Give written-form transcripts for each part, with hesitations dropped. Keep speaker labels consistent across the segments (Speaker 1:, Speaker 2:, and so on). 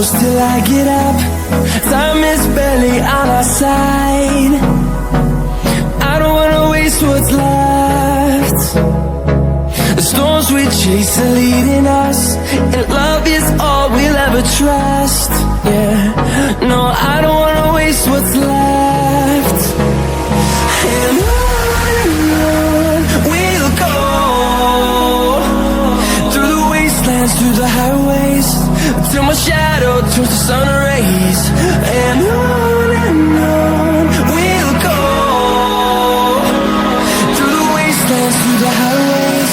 Speaker 1: close till I get up. Time is barely on our side. I don't wanna waste what's left. The storms we chase are leading us, and love is all we'll ever trust. Yeah, no, I don't wanna waste what's left. And on we'll go, through the wastelands, through the highways, till my shadow turns to sun rays. And on we'll go, through the wastelands, through the highways,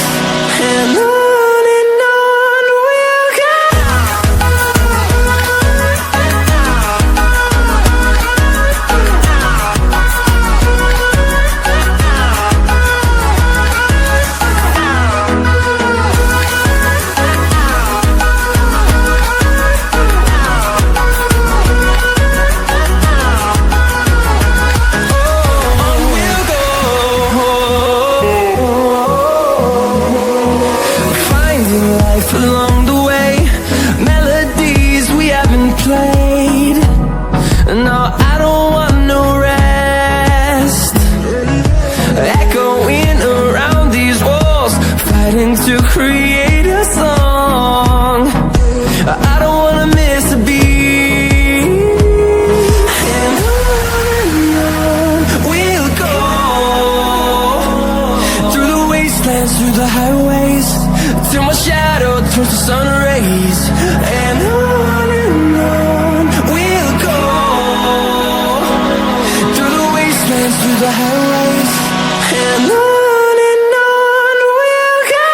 Speaker 1: and on we'll go. Along the way, melodies we haven't played. No, I don't want no rest. Echoing around these walls, fighting to create a song. I don't wanna miss a beat. And on we'll go, through the wastelands, through the highways, till my shadow turns to sun rays. And on we'll go, through the wastelands, through the highways, and on we'll go.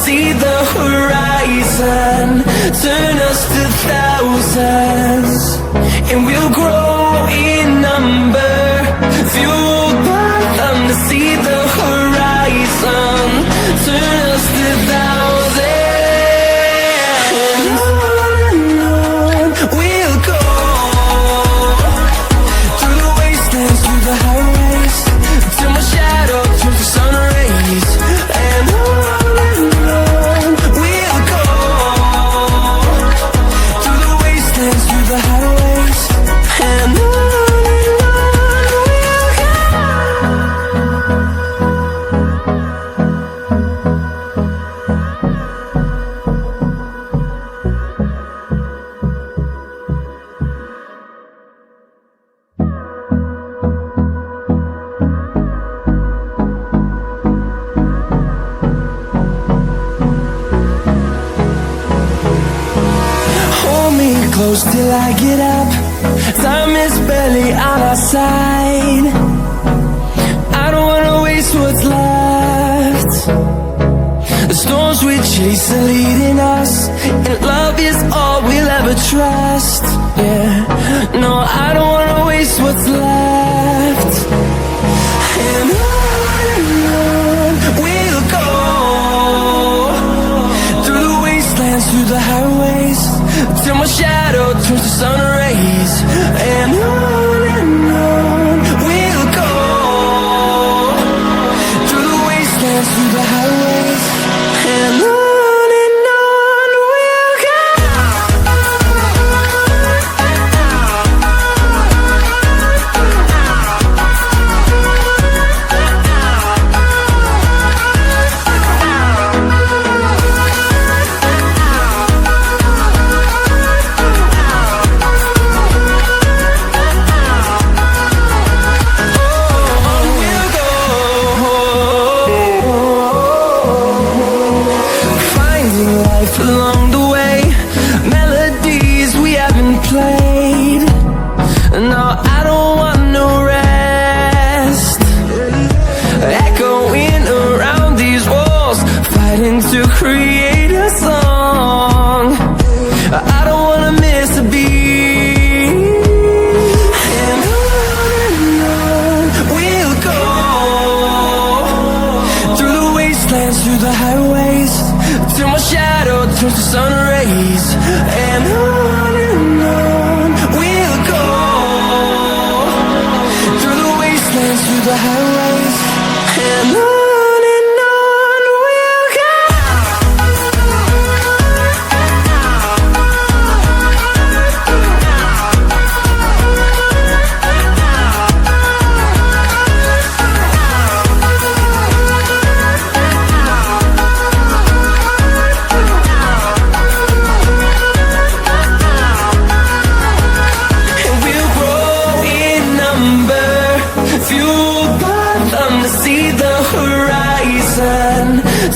Speaker 1: See the horizon, turn us to thousands, and we'll grow in number. Fueled by them to see the horizon, turn us to thousands. And on we'll go, through the wastelands, through the highways, till my shadow turns to sun rays. And the highways, and on we'll go. Hold me close till I get up. Time is barely on our side. I don't wanna waste what's left. The storms we chase are leading us, and love is all we'll ever trust. Yeah, no, I don't wanna waste what's left. And on we'll go, through the wastelands, through the highways, till my shadow turns to sun rays. And on we'll go, through the wastelands, through the highways, and on we'll go. Along the way, melodies we haven't played. No, I don't want no rest. Echoing around these walls, fighting to create a song. I don't wanna miss a beat. And on till my shadow turns to sun rays. And on we'll go, through the wastelands, through the highways. And on we'll go.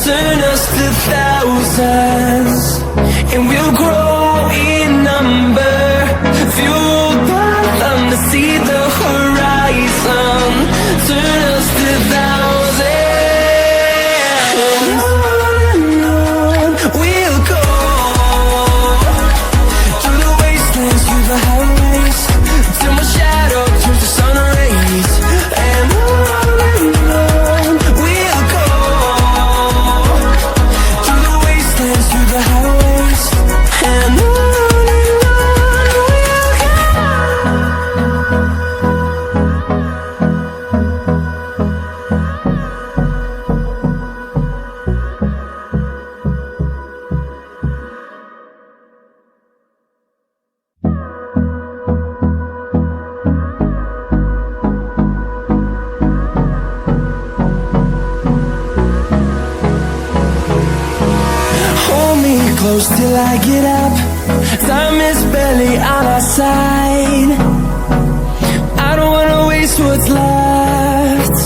Speaker 1: Turn us to thousands, and we'll grow in number, fueled by them to see the horizon. Turn us to thousands, and on we'll go, through the wastelands, through the highways, till my shadow turns to sun rays. And on we'll go, through the highways. And on we'll go. Close till I get up, time is barely on our side. I don't wanna waste what's left.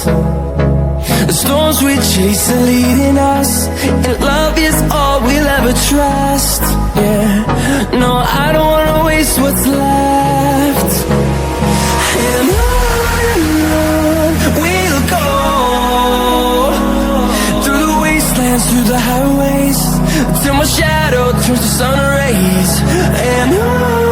Speaker 1: The storms we chase are leading us, and love is all we'll ever trust. Yeah, no, I don't wanna waste what's left. And on we'll go, through the wastelands, through the highways, till my shadow turns to sun rays. And on